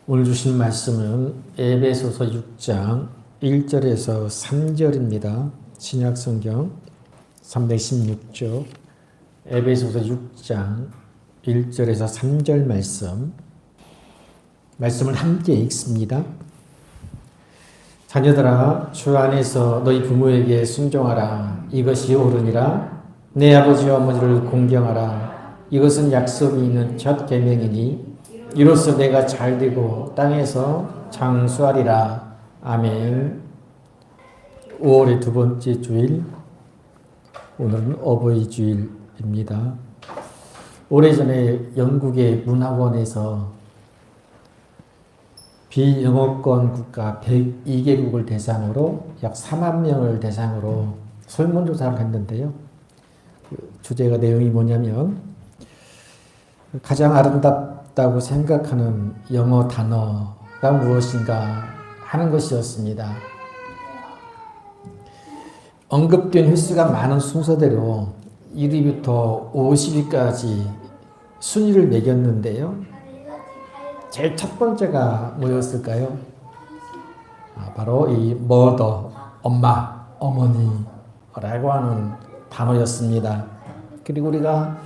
오늘 주신 말씀은 에베소서 6장 1절에서 3절입니다. 신약성경 316쪽 에베소서 6장 1절에서 3절 말씀을 함께 읽습니다. 자녀들아 주 안에서 너희 부모에게 순종하라. 이것이 옳으니라. 내 아버지와 어머니를 공경하라. 이것은 약속이 있는 첫 계명이니 이로써 내가 잘되고 땅에서 장수하리라. 아멘. 5월의 두 번째 주일, 오늘은 어버이 주일입니다. 오래전에 영국의 문학원에서 비영어권 국가 102개국을 대상으로 약 4만 명을 대상으로 설문조사를 했는데요. 주제가 내용이 뭐냐면 가장 아름답다고 생각하는 영어 단어가 무엇인가 하는 것이었습니다. 언급된 횟수가 많은 순서대로 1위부터 50위까지 순위를 매겼는데요. 제일 첫 번째가 뭐였을까요? 바로 이 mother, 엄마, 어머니라고 하는 단어였습니다. 그리고 우리가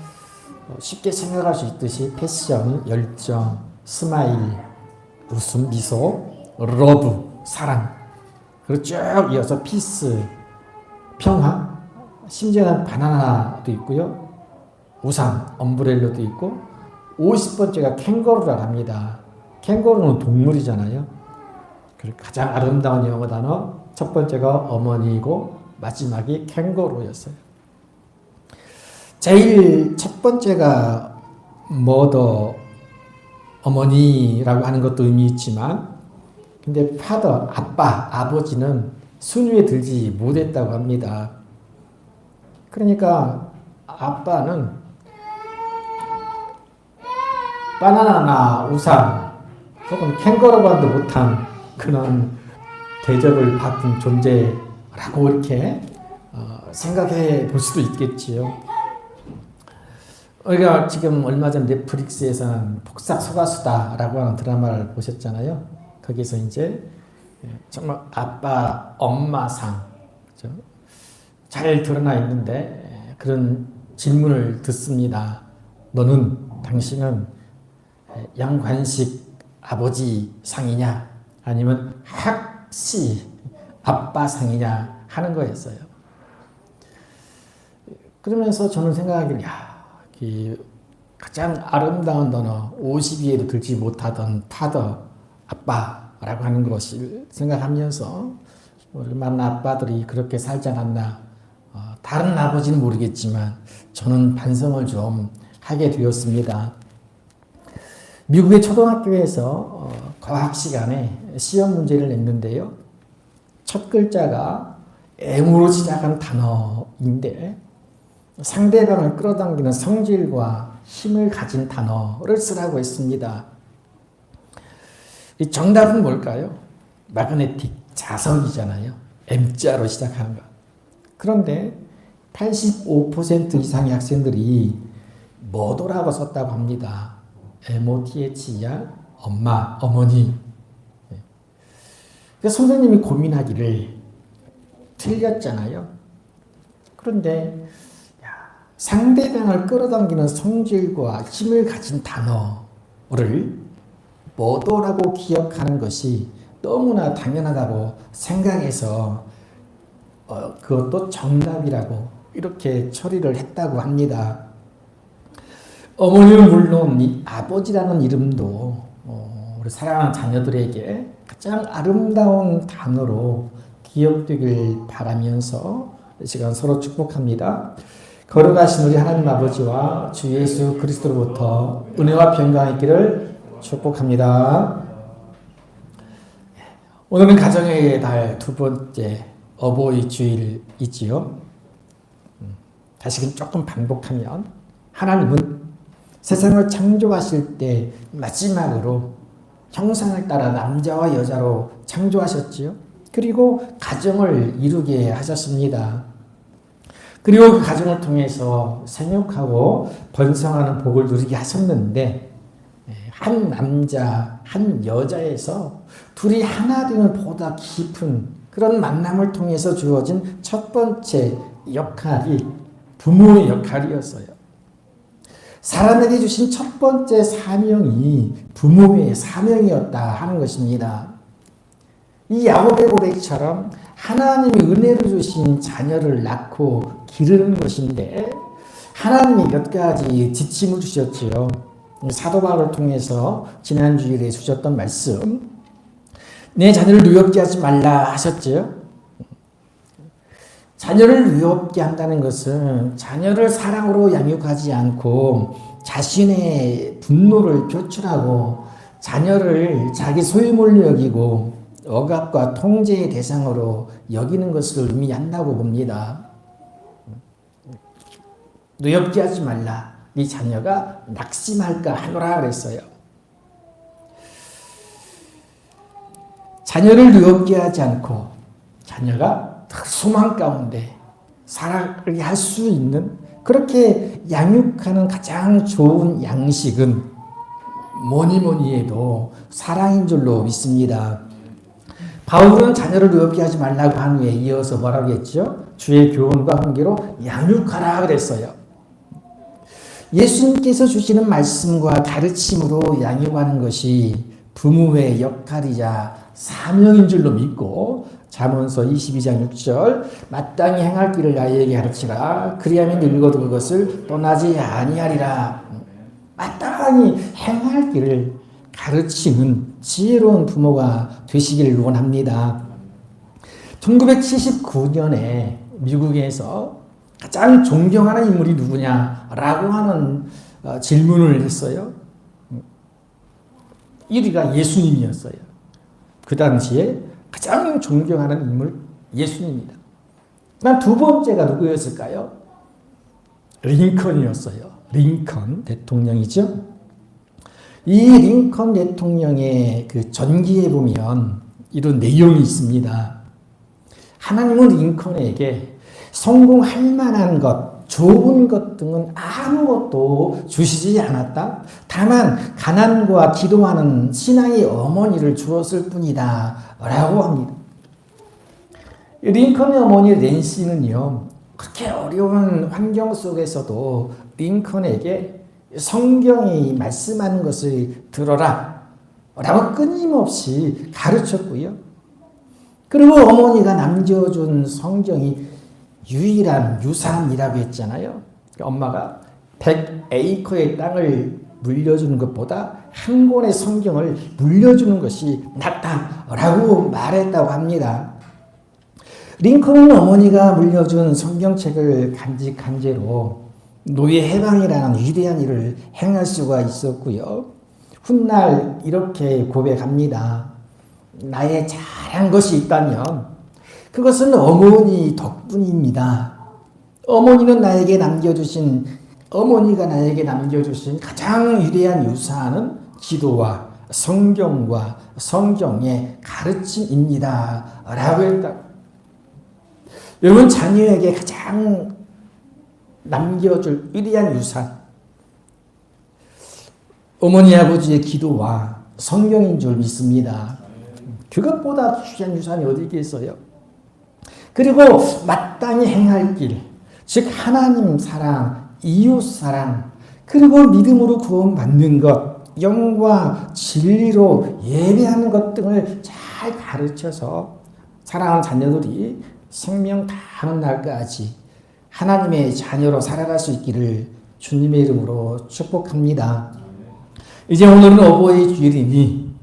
쉽게 생각할 수 있듯이 패션, 열정, 스마일, 웃음, 미소, 러브, 사랑, 그리고 쭉 이어서 피스, 평화, 심지어는 바나나도 있고요. 우산, 엄브렐러도 있고 50번째가 캥거루라고 합니다. 캥거루는 동물이잖아요. 그리고 가장 아름다운 영어 단어 첫 번째가 어머니이고 마지막이 캥거루였어요. 제일 첫 번째가 mother, 어머니라고 하는 것도 의미 있지만 근데 father, 아빠, 아버지는 순위에 들지 못했다고 합니다. 그러니까 아빠는 바나나나 우산 혹은 캥거루만도 못한 그런 대접을 받은 존재라고 이렇게 생각해 볼 수도 있겠지요. 우리가 지금 얼마 전 넷플릭스에서는 폭삭 소가수다라고 하는 드라마를 보셨잖아요. 거기서 이제 정말 아빠, 엄마상 잘 드러나 있는데 그런 질문을 듣습니다. 당신은 양관식 아버지 상이냐 아니면 학시 아빠 상이냐 하는 거였어요. 그러면서 저는 생각하기를 가장 아름다운 단어 50위에도 들지 못하던 파더 아빠라고 하는 것을 생각하면서 많은 아빠들이 그렇게 살지 않았나. 다른 아버지는 모르겠지만 저는 반성을 좀 하게 되었습니다. 미국의 초등학교에서 과학 시간에 시험 문제를 냈는데요. 첫 글자가 M으로 시작한 단어인데 상대방을 끌어당기는 성질과 힘을 가진 단어를 쓰라고 했습니다. 이 정답은 뭘까요? 마그네틱, 자석이잖아요. M자로 시작하는 것. 그런데 85% 이상의 학생들이 뭐더라고 썼다고 합니다. MOTHER, 엄마, 어머니. 그래서 선생님이 고민하기를 틀렸잖아요. 그런데 상대방을 끌어당기는 성질과 힘을 가진 단어를 뭐더라고 기억하는 것이 너무나 당연하다고 생각해서 그것도 정답이라고 이렇게 처리를 했다고 합니다. 어머니는 물론 이 아버지라는 이름도 우리 사랑하는 자녀들에게 가장 아름다운 단어로 기억되길 바라면서 이 시간 서로 축복합니다. 거룩하신 우리 하나님 아버지와 주 예수 그리스도로부터 은혜와 평강이 있기를 축복합니다. 오늘은 가정의 달 두 번째 어버이 주일이지요. 다시금 조금 반복하면 하나님은 세상을 창조하실 때 마지막으로 형상을 따라 남자와 여자로 창조하셨지요. 그리고 가정을 이루게 하셨습니다. 그리고 그 가정을 통해서 생육하고 번성하는 복을 누리게 하셨는데 한 남자, 한 여자에서 둘이 하나 되는 보다 깊은 그런 만남을 통해서 주어진 첫 번째 역할이 부모의 역할이었어요. 사람에게 주신 첫 번째 사명이 부모의 사명이었다 하는 것입니다. 이 야곱의 고백처럼 하나님이 은혜로 주신 자녀를 낳고 기르는 것인데 하나님이 몇 가지 지침을 주셨지요. 사도 바울을 통해서 지난 주일에 주셨던 말씀, 내 자녀를 누욕게 하지 말라 하셨죠. 자녀를 누욕게 한다는 것은 자녀를 사랑으로 양육하지 않고 자신의 분노를 표출하고 자녀를 자기 소유물로 여기고 억압과 통제의 대상으로 여기는 것을 의미한다고 봅니다. 누욕게 하지 말라. 네 자녀가 낙심할까 하노라 그랬어요. 자녀를 누욕게 하지 않고 자녀가 소망 가운데 살아가게 할 수 있는 그렇게 양육하는 가장 좋은 양식은 뭐니 해도 사랑인 줄로 믿습니다. 바울은 자녀를 누욕게 하지 말라고 한 후에 이어서 뭐라고 했죠? 주의 교훈과 훈계로 양육하라 그랬어요. 예수님께서 주시는 말씀과 가르침으로 양육하는 것이 부모의 역할이자 사명인 줄로 믿고 잠언서 22장 6절 마땅히 행할 길을 아이에게 가르치라 그리하면 늙어도 그것을 떠나지 아니하리라. 마땅히 행할 길을 가르치는 지혜로운 부모가 되시기를 원합니다. 1979년에 미국에서 가장 존경하는 인물이 누구냐라고 하는 질문을 했어요. 1위가 예수님이었어요. 그 당시에 가장 존경하는 인물 예수님입니다. 그다음 두 번째가 누구였을까요? 링컨이었어요. 링컨 대통령이죠. 이 링컨 대통령의 그 전기에 보면 이런 내용이 있습니다. 하나님은 링컨에게 성공할 만한 것, 좋은 것 등은 아무것도 주시지 않았다. 다만 가난과 기도하는 신앙의 어머니를 주었을 뿐이다 라고 합니다. 링컨의 어머니 낸시는요, 그렇게 어려운 환경 속에서도 링컨에게 성경이 말씀하는 것을 들어라 라고 끊임없이 가르쳤고요. 그리고 어머니가 남겨준 성경이 유일한 유산이라고 했잖아요. 엄마가 100에이커의 땅을 물려주는 것보다 한 권의 성경을 물려주는 것이 낫다라고 말했다고 합니다. 링컨은 어머니가 물려준 성경책을 간직한 채로 노예 해방이라는 위대한 일을 행할 수가 있었고요. 훗날 이렇게 고백합니다. 나의 잘한 것이 있다면 그것은 어머니 덕분입니다. 어머니가 나에게 남겨주신 가장 위대한 유산은 기도와 성경과 성경의 가르침입니다 라고 했다. 여러분, 자녀에게 가장 남겨줄 위대한 유산, 어머니 아버지의 기도와 성경인 줄 믿습니다. 그것보다 귀한 유산이 어디 있겠어요? 그리고 마땅히 행할 길, 즉 하나님 사랑, 이웃 사랑, 그리고 믿음으로 구원받는 것, 영과 진리로 예배하는 것 등을 잘 가르쳐서 사랑하는 자녀들이 생명 다하는 날까지 하나님의 자녀로 살아갈 수 있기를 주님의 이름으로 축복합니다. 이제 오늘은 어버이 주일이니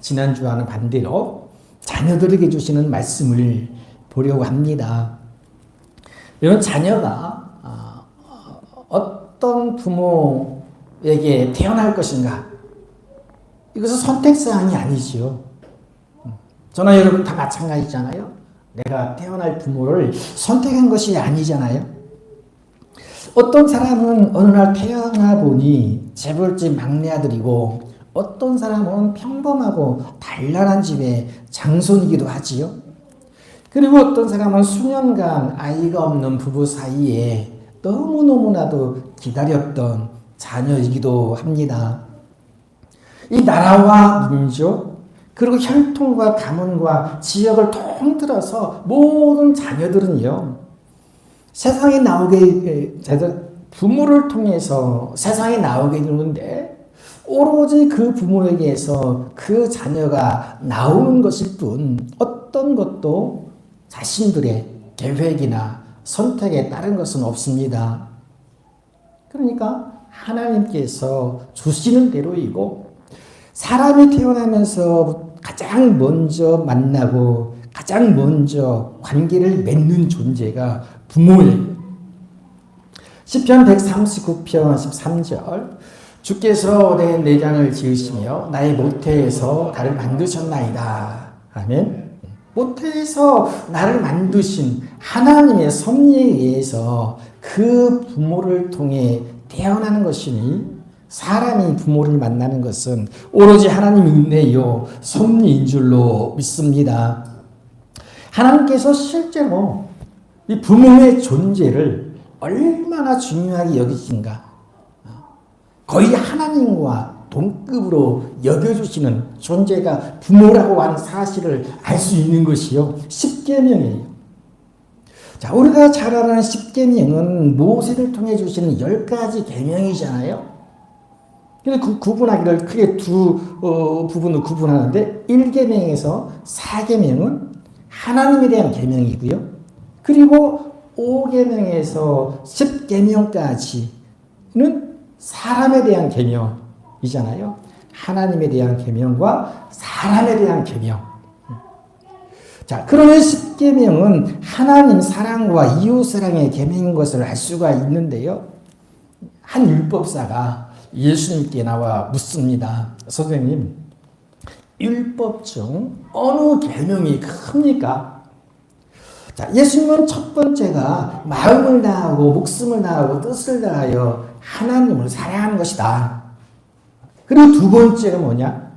지난주와는 반대로 자녀들에게 주시는 말씀을 보려고 합니다. 여러분, 자녀가 어떤 부모에게 태어날 것인가? 이것은 선택사항이 아니지요. 저나 여러분 다 마찬가지잖아요. 내가 태어날 부모를 선택한 것이 아니잖아요. 어떤 사람은 어느 날 태어나 보니 재벌집 막내 아들이고 어떤 사람은 평범하고 단란한 집의 장손이기도 하지요. 그리고 어떤 사람은 수년간 아이가 없는 부부 사이에 너무너무나도 기다렸던 자녀이기도 합니다. 이 나라와 민족 그리고 혈통과 가문과 지역을 통틀어서 모든 자녀들은요, 세상에 나오게 부모를 통해서 세상에 나오게 되는데 오로지 그 부모에게서 그 자녀가 나오는 것일 뿐 어떤 것도 자신들의 계획이나 선택에 따른 것은 없습니다. 그러니까 하나님께서 주시는 대로이고 사람이 태어나면서 가장 먼저 만나고 가장 먼저 관계를 맺는 존재가 부모예요. 시편 139편 13절 주께서 내 내장을 지으시며 나의 모태에서 나를 만드셨나이다. 아멘. 모태에서 나를 만드신 하나님의 섭리에 의해서 그 부모를 통해 태어나는 것이니 사람이 부모를 만나는 것은 오로지 하나님의 은혜요 섭리인 줄로 믿습니다. 하나님께서 실제로 이 부모의 존재를 얼마나 중요하게 여기신가, 거의 하나님과 동급으로 여겨주시는 존재가 부모라고 하는 사실을 알 수 있는 것이요 십계명이에요. 자, 우리가 잘 아는 십계명은 모세를 통해 주시는 10가지 계명이잖아요. 그래서 그 구분하기를 크게 두 부분으로 구분하는데 1계명에서 4계명은 하나님에 대한 계명이고요. 그리고 5계명에서 10계명까지는 사람에 대한 계명이잖아요. 하나님에 대한 계명과 사람에 대한 계명. 자, 그러면 10계명은 하나님 사랑과 이웃 사랑의 계명인 것을 알 수가 있는데요. 한 율법사가 예수님께 나와 묻습니다. 선생님, 율법 중 어느 계명이 큽니까? 자, 예수님은 첫 번째가 마음을 다하고 목숨을 다하고 뜻을 다하여 하나님을 사랑하는 것이다. 그리고 두 번째가 뭐냐?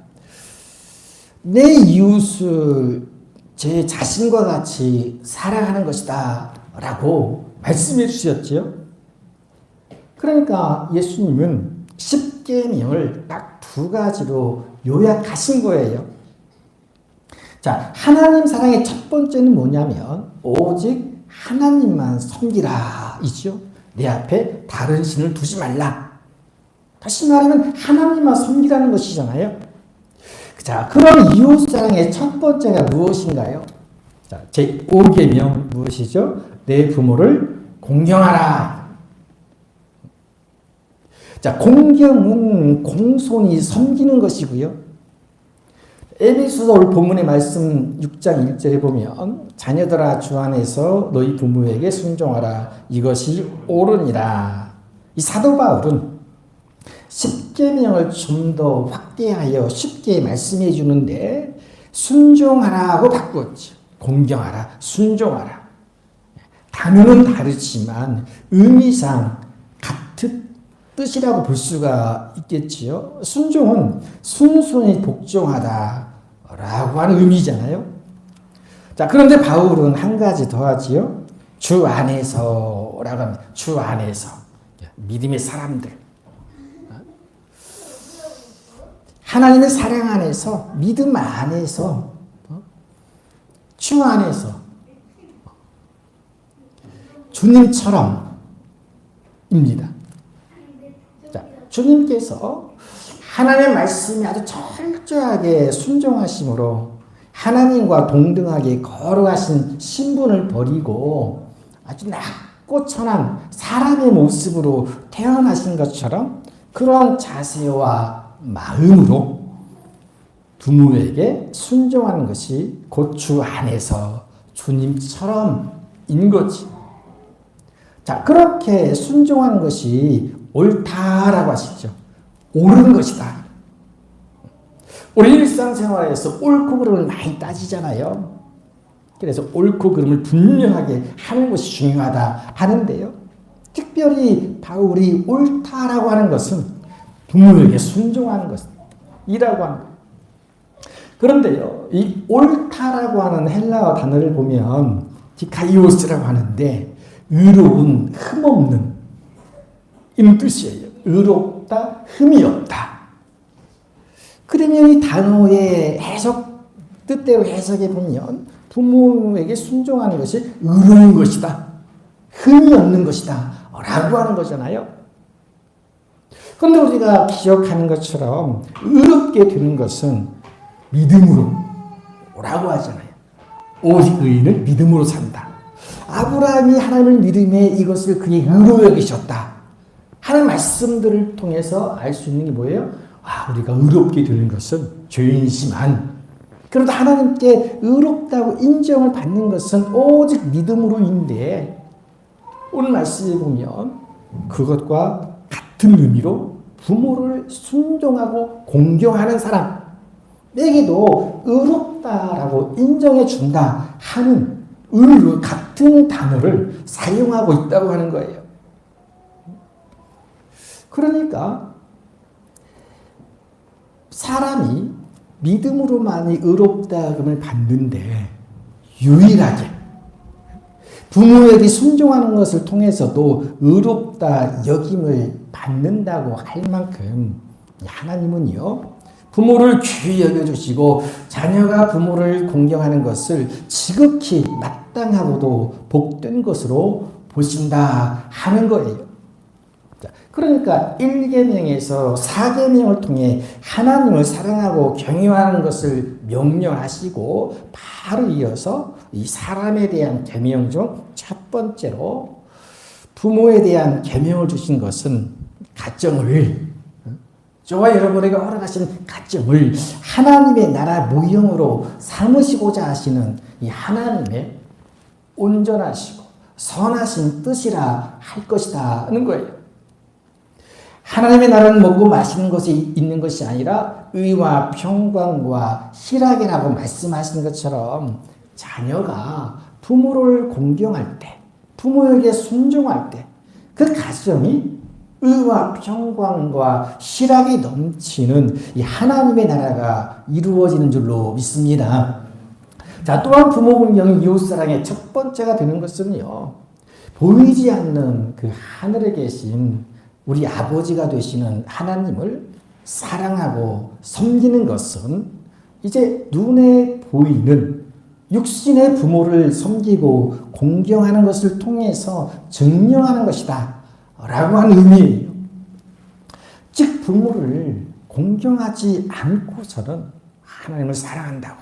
내 이웃을 제 자신과 같이 사랑하는 것이다 라고 말씀해 주셨죠. 그러니까 예수님은 10계명을 딱 두 가지로 요약하신 거예요. 자, 하나님 사랑의 첫 번째는 뭐냐면 오직 하나님만 섬기라 이죠. 내 앞에 다른 신을 두지 말라. 다시 말하면 하나님만 섬기라는 것이잖아요. 자, 그럼 이웃 사랑의 첫 번째가 무엇인가요? 자, 제 5계명 무엇이죠? 내 부모를 공경하라. 자, 공경은 공손히 섬기는 것이고요. 에베소서 오늘 본문의 말씀 6장 1절에 보면 자녀들아 주 안에서 너희 부모에게 순종하라. 이것이 옳으니라. 이 사도 바울은 10계명을 좀 더 확대하여 쉽게 말씀해 주는데 순종하라고 바꿨죠. 공경하라, 순종하라. 단어는 다르지만 의미상 같은 뜻이라고 볼 수가 있겠지요. 순종은 순순히 복종하다라고 하는 의미잖아요. 자, 그런데 바울은 한 가지 더 하지요. 주 안에서라고 합니다. 주 안에서. 믿음의 사람들. 하나님의 사랑 안에서, 믿음 안에서, 주 안에서, 주님처럼입니다. 자, 주님께서 하나님의 말씀에 아주 철저하게 순종하심으로 하나님과 동등하게 걸어가신 신분을 버리고 아주 낮고 천한 사람의 모습으로 태어나신 것처럼 그런 자세와 마음으로 부모에게 순종하는 것이 곧 주 안에서 주님처럼인 거지. 자, 그렇게 순종하는 것이 옳다라고 하시죠. 옳은 것이다. 우리 일상생활에서 옳고 그름을 많이 따지잖아요. 그래서 옳고 그름을 분명하게 하는 것이 중요하다 하는데요. 특별히 바울이 옳다라고 하는 것은 부모에게 순종하는 것이라고 하는 거예요. 그런데요, 이 옳다라고 하는 헬라어 단어를 보면 디카이오스라고 하는데 의로운, 흠없는 이런 뜻이에요. 의롭다, 흠이 없다. 그러면 이 단어의 뜻대로 해석해 보면 부모에게 순종하는 것이 의로운 것이다, 흠이 없는 것이다 라고 하는 거잖아요. 그런데 우리가 기억하는 것처럼 의롭게 되는 것은 믿음으로 라고 하잖아요. 오직 의인은 믿음으로 산다. 아브라함이 하나님을 믿음에 이것을 그의 의로 여기셨다 하는 말씀들을 통해서 알 수 있는 게 뭐예요? 우리가 의롭게 되는 것은 죄인이지만 그래도 하나님께 의롭다고 인정을 받는 것은 오직 믿음으로인데, 오늘 말씀에 보면 그것과 같은 의미로 부모를 순종하고 공경하는 사람에게도 의롭다라고 인정해 준다 하는 의로 같은 단어를 사용하고 있다고 하는 거예요. 그러니까 사람이 믿음으로만이 의롭다함을 받는데 유일하게 부모에게 순종하는 것을 통해서도 의롭다 여김을 받는다고 할 만큼 하나님은요, 부모를 귀히 여겨주시고 자녀가 부모를 공경하는 것을 지극히 마땅하고도 복된 것으로 보신다 하는 거예요. 그러니까 1계명에서 4계명을 통해 하나님을 사랑하고 경외하는 것을 명령하시고 바로 이어서 이 사람에 대한 계명 중 첫 번째로 부모에 대한 계명을 주신 것은 가정을, 저와 여러분에게 허락하신 가정을 하나님의 나라 모형으로 삼으시고자 하시는 이 하나님의 온전하시고 선하신 뜻이라 할 것이다 하는 거예요. 하나님의 나라는 먹고 마시는 것이 있는 것이 아니라 의와 평강과 희락이라고 말씀하신 것처럼 자녀가 부모를 공경할 때, 부모에게 순종할 때 그 가정이 의와 평강과 희락이 넘치는 이 하나님의 나라가 이루어지는 줄로 믿습니다. 자, 또한 부모 공경이 이웃사랑의 첫 번째가 되는 것은요, 보이지 않는 그 하늘에 계신 우리 아버지가 되시는 하나님을 사랑하고 섬기는 것은 이제 눈에 보이는 육신의 부모를 섬기고 공경하는 것을 통해서 증명하는 것이다 라고 하는 의미예요. 즉 부모를 공경하지 않고서는 하나님을 사랑한다고,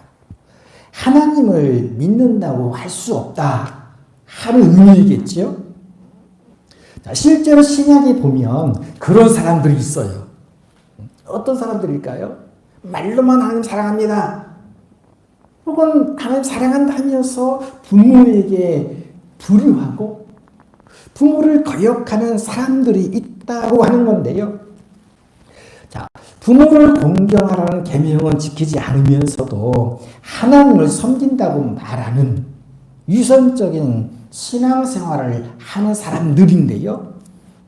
하나님을 믿는다고 할 수 없다 하는 의미이겠지요. 자, 실제로 신약에 보면 그런 사람들이 있어요. 어떤 사람들일까요? 말로만 하나님 사랑합니다, 혹은 하나님 사랑한다 하면서 부모에게 불효하고 부모를 거역하는 사람들이 있다고 하는 건데요. 자, 부모를 공경하라는 계명은 지키지 않으면서도 하나님을 섬긴다고 말하는 유선적인 신앙생활을 하는 사람들인데요.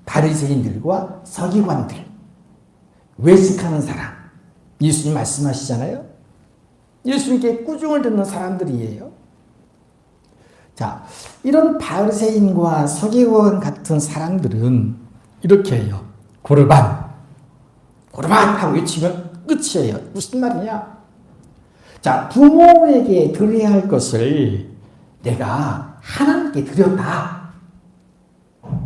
바리새인들과 서기관들, 외식하는 사람, 예수님 말씀하시잖아요. 예수님께 꾸중을 듣는 사람들이에요. 자, 이런 바리새인과 서기관 같은 사람들은 이렇게 해요. 고르반 하고 외치면 끝이에요. 무슨 말이냐? 자, 부모에게 드려야 할 것을 내가 하나님께 드렸다,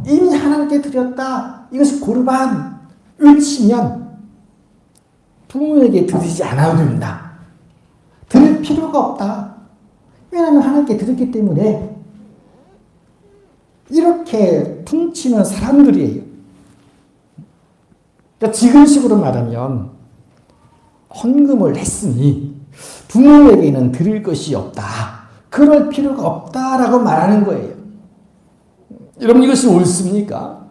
이미 하나님께 드렸다, 이것이 고르반 외치면 부모에게 드리지 않아도 된다, 드릴 필요가 없다, 왜냐하면 하나님께 드렸기 때문에, 이렇게 퉁치는 사람들이에요. 그러니까 지금식으로 말하면 헌금을 했으니 부모에게는 드릴 것이 없다, 그럴 필요가 없다라고 말하는 거예요. 여러분, 이것이 옳습니까?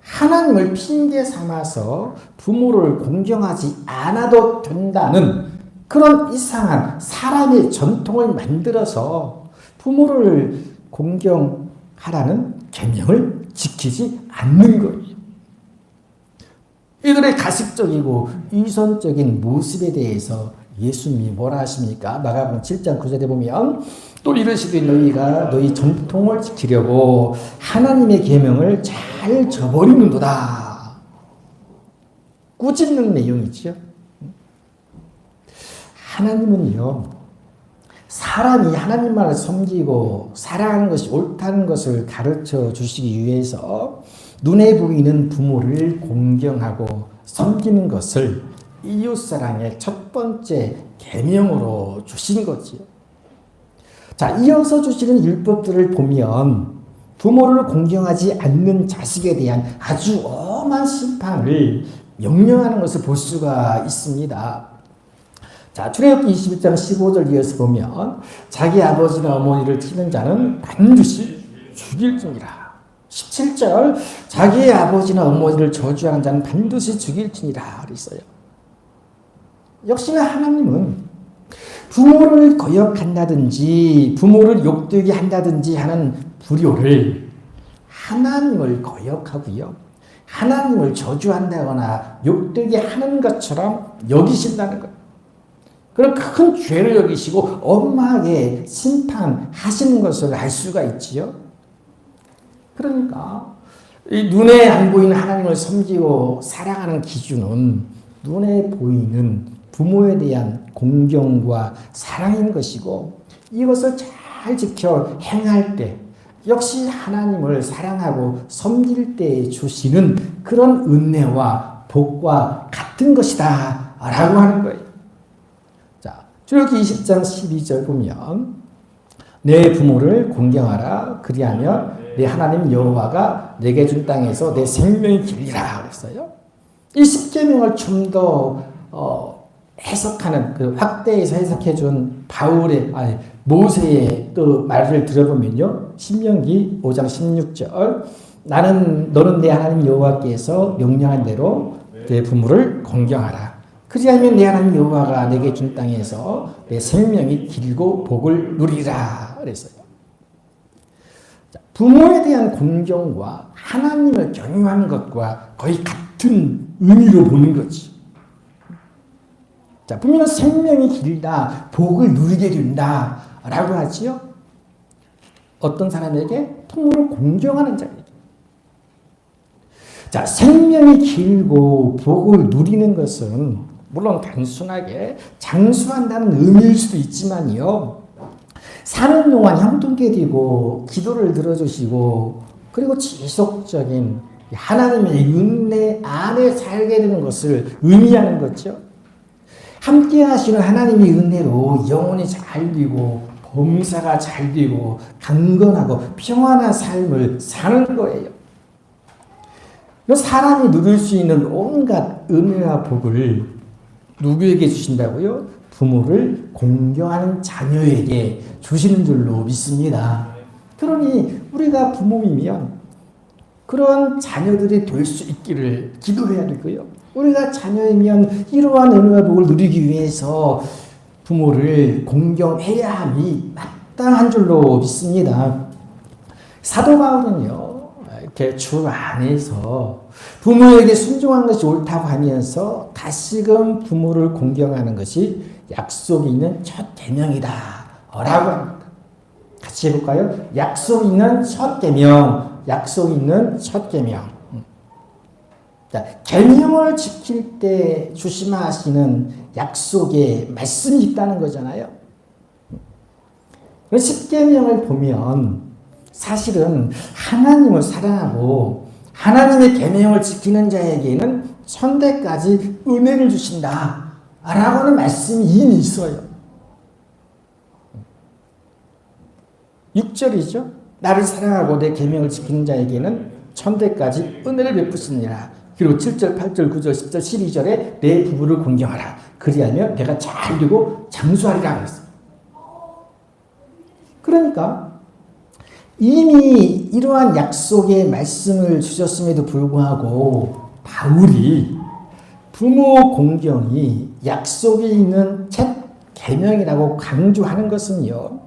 하나님을 핑계 삼아서 부모를 공경하지 않아도 된다는 그런 이상한 사람의 전통을 만들어서 부모를 공경하라는 계명을 지키지 않는 거예요. 이들의 가식적이고 위선적인 모습에 대해서 예수님이 뭐라 하십니까? 마가복음 7장 9절에 보면 또 이르시되 너희가 너희 전통을 지키려고 하나님의 계명을 잘 저버리는도다. 꾸짖는 내용이죠. 하나님은요, 사람이 하나님만을 섬기고 사랑하는 것이 옳다는 것을 가르쳐 주시기 위해서 눈에 보이는 부모를 공경하고 섬기는 것을 이웃사랑의 첫 번째 계명으로 주신 거지요. 자, 이어서 주시는 율법들을 보면 부모를 공경하지 않는 자식에 대한 아주 엄한 심판을 명령하는 것을 볼 수가 있습니다. 자, 출애굽기 21장 15절 이어서 보면 자기 아버지나 어머니를 치는 자는 반드시 죽일지니라. 17절 자기의 아버지나 어머니를 저주하는 자는 반드시 죽일지니라 그랬어요. 역시나 하나님은 부모를 거역한다든지 부모를 욕되게 한다든지 하는 불효를 하나님을 거역하고요, 하나님을 저주한다거나 욕되게 하는 것처럼 여기신다는 거예요. 그런 큰 죄를 여기시고 엄하게 심판하시는 것을 알 수가 있지요. 그러니까 이 눈에 안 보이는 하나님을 섬기고 사랑하는 기준은 눈에 보이는 부모에 대한 공경과 사랑인 것이고, 이것을 잘 지켜 행할 때 역시 하나님을 사랑하고 섬길 때 주시는 그런 은혜와 복과 같은 것이다 라고 하는 거예요. 출애굽기 20장 12절 보면 내 부모를 공경하라 그리하면 내 하나님 여호와가 내게 준 땅에서 내 생명이 길리라 그랬어요. 이 10계명을 좀 더 해석하는 그 확대해서 해석해 준 모세의 또 말을 들어보면요, 신명기 5장 16절 너는 내 하나님 여호와께서 명령한 대로 내 부모를 공경하라. 그리하면 내 하나님 여호와가 내게 준 땅에서 내 생명이 길고 복을 누리라 그랬어요. 자, 부모에 대한 공경과 하나님을 경유하는 것과 거의 같은 의미로 보는 거지. 자, 부모는 생명이 길다, 복을 누리게 된다 라고 하지요. 어떤 사람에게? 부모를 공경하는 자에게. 자, 생명이 길고 복을 누리는 것은 물론 단순하게 장수한다는 의미일 수도 있지만요, 사는 동안 형통케 되고 기도를 들어주시고 그리고 지속적인 하나님의 은혜 안에 살게 되는 것을 의미하는 거죠. 함께 하시는 하나님의 은혜로 영혼이 잘 되고 범사가 잘 되고 강건하고 평안한 삶을 사는 거예요. 사람이 누릴 수 있는 온갖 은혜와 복을 누구에게 주신다고요? 부모를 공경하는 자녀에게 주시는 줄로 믿습니다. 그러니 우리가 부모이면 그런 자녀들이 될 수 있기를 기도해야 되고요, 우리가 자녀이면 이러한 은혜와 복을 누리기 위해서 부모를 공경해야 함이 마땅한 줄로 믿습니다. 사도 바울은요, 이렇게 주 안에서 부모에게 순종하는 것이 옳다고 하면서 다시금 부모를 공경하는 것이 약속이 있는 첫 계명이다 라고 합니다. 같이 해볼까요? 약속 있는 첫 계명, 약속 있는 첫 계명. 자, 계명을 지킬 때 조심하시는 약속의 말씀이 있다는 거잖아요. 10계명을 보면 사실은 하나님을 사랑하고 하나님의 계명을 지키는 자에게는 천대까지 은혜를 주신다 라고 하는 말씀이 이미 있어요. 6절이죠. 나를 사랑하고 내 계명을 지키는 자에게는 천대까지 은혜를 베푸시니라. 그리고 7절, 8절, 9절, 10절, 12절에 내 부부를 공경하라. 그리하면 내가 잘 되고 장수하리라 그랬어요. 그러니까 이미 이러한 약속의 말씀을 주셨음에도 불구하고 바울이 부모 공경이 약속이 있는 첫 계명이라고 강조하는 것은요,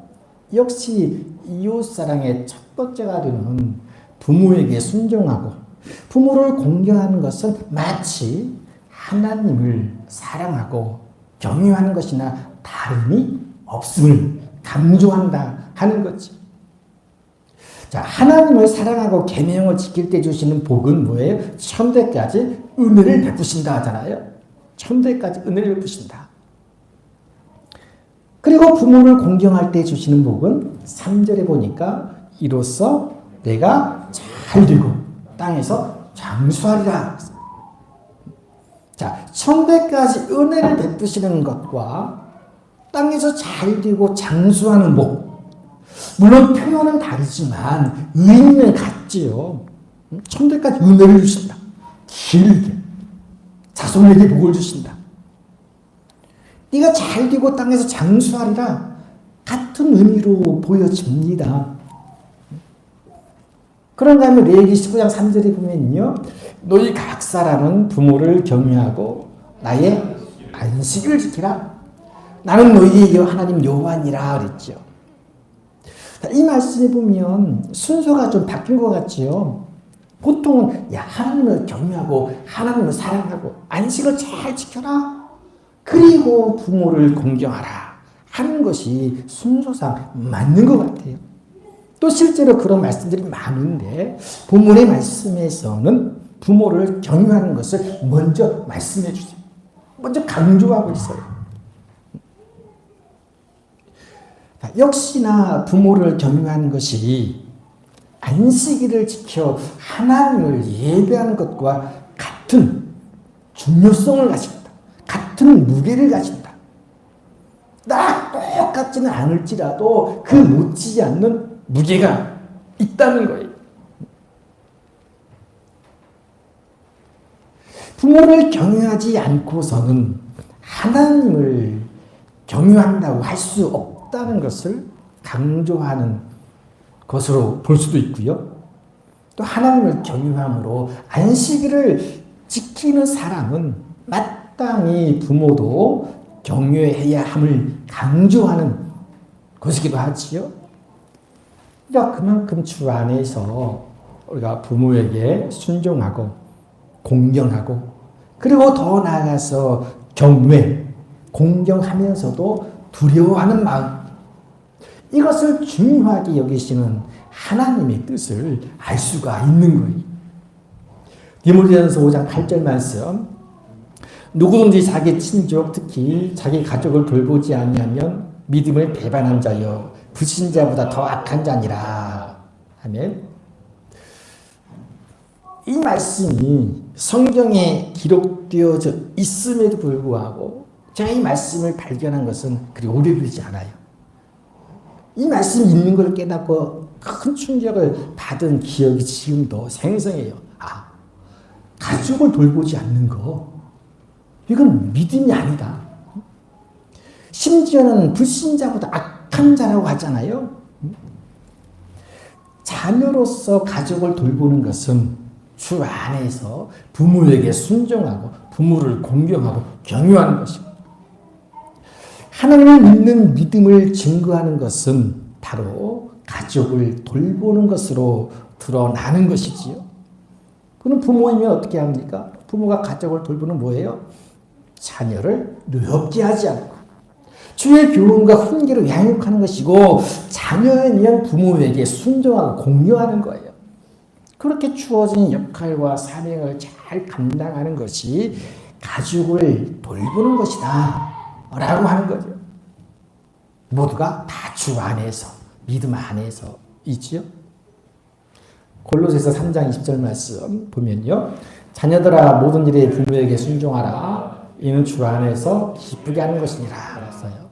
역시 이웃사랑의 첫 번째가 되는 부모에게 순종하고 부모를 공경하는 것은 마치 하나님을 사랑하고 경유하는 것이나 다름이 없음을 강조한다 하는 거지. 자, 하나님을 사랑하고 계명을 지킬 때 주시는 복은 뭐예요? 천대까지 은혜를 베푸신다 하잖아요. 천대까지 은혜를 베푸신다. 그리고 부모를 공경할 때 주시는 복은 3절에 보니까 이로써 내가 잘 되고 땅에서 장수하리라. 자, 천대까지 은혜를 베푸시는 것과 땅에서 잘 되고 장수하는 복. 물론 표현은 다르지만 의미는 같지요. 천대까지 은혜를 주신다. 길게. 자손에게 복을 주신다. 네가 잘 되고 땅에서 장수하리라. 같은 의미로 보여집니다. 그런가 하면 레위기 19장 3절에 보면요. 너희 각 사람은 부모를 경외하고 나의 안식일을 지키라. 나는 너희의 하나님 여호와니라 그랬죠. 이 말씀에 보면 순서가 좀 바뀐 것 같지요. 보통은 하나님을 경외하고 하나님을 사랑하고 안식을 잘 지켜라. 그리고 부모를 공경하라 하는 것이 순서상 맞는 것 같아요. 또 실제로 그런 말씀들이 많은데 본문의 말씀에서는 부모를 경외하는 것을 먼저 말씀해 주세요. 먼저 강조하고 있어요. 역시나 부모를 경외하는 것이 안식일을 지켜 하나님을 예배하는 것과 같은 중요성을 가진다. 같은 무게를 가진다. 나 똑같지는 않을지라도 그 못지지 않는 무게가 있다는 거예요. 부모를 경외하지 않고서는 하나님을 경외한다고 할 수 없다는 것을 강조하는 것으로 볼 수도 있고요. 또 하나님을 경외함으로 안식일을 지키는 사람은 마땅히 부모도 경외해야 함을 강조하는 것이기도 하지요. 그러니까 그만큼 주 안에서 우리가 부모에게 순종하고 공경하고 그리고 더 나아가서 경외, 공경하면서도 두려워하는 마음, 이것을 중요하게 여기시는 하나님의 뜻을 알 수가 있는 거예요. 디모데전서 5장 8절 말씀, 누구든지 자기 친족 특히 자기 가족을 돌보지 아니하면 믿음을 배반한 자여 불신자보다 더 악한 자니라. 아멘. 이 말씀이 성경에 기록되어져 있음에도 불구하고 제가 이 말씀을 발견한 것은 그리 오래되지 않아요. 이 말씀이 있는 걸 깨닫고 큰 충격을 받은 기억이 지금도 생생해요. 아, 가족을 돌보지 않는 거, 이건 믿음이 아니다. 심지어는 불신자보다 악한 자라고 하잖아요. 자녀로서 가족을 돌보는 것은 주 안에서 부모에게 순종하고 부모를 공경하고 경유하는 것입니다. 하나님을 믿는 믿음을 증거하는 것은 바로 가족을 돌보는 것으로 드러나는 것이지요. 그럼 부모이면 어떻게 합니까? 부모가 가족을 돌보는 뭐예요? 자녀를 노엽게 하지 않고 주의 교훈과 훈계로 양육하는 것이고 자녀에 의한 부모에게 순종하고 공유하는 거예요. 그렇게 주어진 역할과 사명을 잘 감당하는 것이 가족을 돌보는 것이다 라고 하는 거죠. 모두가 다 주 안에서, 믿음 안에서 있지요. 골로새서 3장 20절 말씀 보면요. 자녀들아 모든 일에 부모에게 순종하라. 이는 주 안에서 기쁘게 하는 것이니라 그랬어요.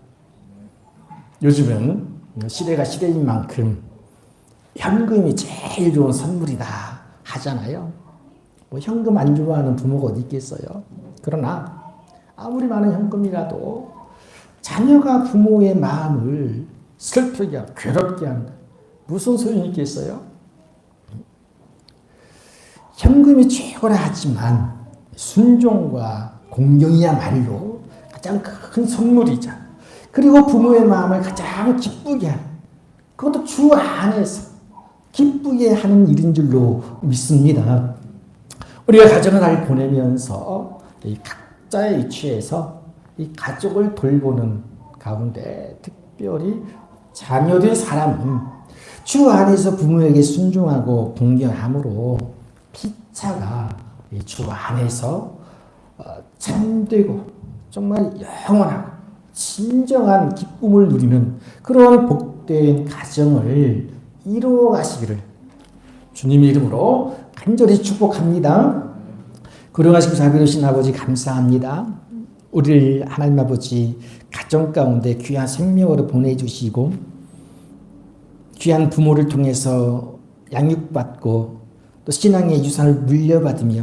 요즘은 시대가 시대인 만큼 현금이 제일 좋은 선물이다 하잖아요. 뭐 현금 안 좋아하는 부모가 어디 있겠어요. 그러나 아무리 많은 현금이라도 자녀가 부모의 마음을 슬프게 하고 괴롭게 하는 무슨 소용이 있겠어요? 현금이 최고라 하지만 순종과 공경이야말로 가장 큰 선물이자 그리고 부모의 마음을 가장 기쁘게 하는, 그것도 주 안에서 기쁘게 하는 일인 줄로 믿습니다. 우리가 가정을 잘 보내면서 이 각자의 위치에서 이 가족을 돌보는 가운데 특별히 자녀된 사람은 주 안에서 부모에게 순종하고 공경함으로 피차가 주 안에서 참되고 정말 영원하고 진정한 기쁨을 누리는 그런 복된 가정을 이루어 가시기를 주님의 이름으로 간절히 축복합니다. 거룩하시고 자비로우신 아버지 감사합니다. 우리를 하나님 아버지 가정 가운데 귀한 생명으로 보내주시고 귀한 부모를 통해서 양육받고 또 신앙의 유산을 물려받으며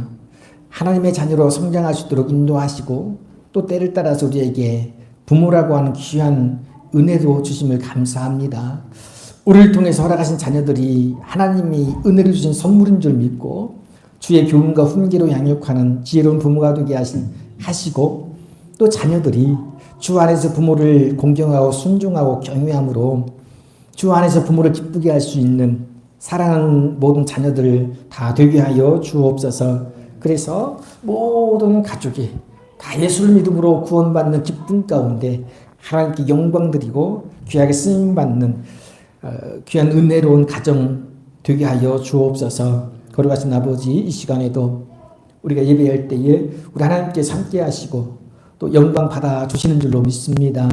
하나님의 자녀로 성장할 수 있도록 인도하시고 또 때를 따라서 우리에게 부모라고 하는 귀한 은혜도 주심을 감사합니다. 우리를 통해서 허락하신 자녀들이 하나님이 은혜를 주신 선물인 줄 믿고 주의 교훈과 훈계로 양육하는 지혜로운 부모가 되게 하시고 또 자녀들이 주 안에서 부모를 공경하고 순종하고 경외함으로 주 안에서 부모를 기쁘게 할 수 있는 사랑하는 모든 자녀들 다 되게 하여 주옵소서. 그래서 모든 가족이 다 예수를 믿음으로 구원받는 기쁨 가운데 하나님께 영광 드리고 귀하게 쓰임받는 귀한 은혜로운 가정 되게 하여 주옵소서. 거룩하신 아버지, 이 시간에도 우리가 예배할 때에 우리 하나님께서 함께 하시고 또 영광 받아 주시는 줄로 믿습니다.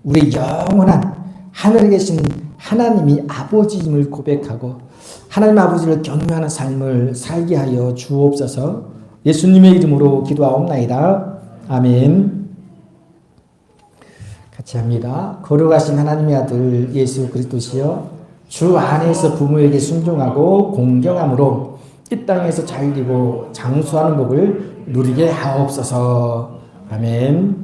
우리 영원한 하늘에 계신 하나님이 아버지임을 고백하고 하나님 아버지를 경외하는 삶을 살게 하여 주옵소서. 예수님의 이름으로 기도하옵나이다. 아멘. 같이 합니다. 거룩하신 하나님의 아들 예수 그리스도시여, 주 안에서 부모에게 순종하고 공경함으로 이 땅에서 잘 되고 장수하는 복을 누리게 하옵소서. 아멘.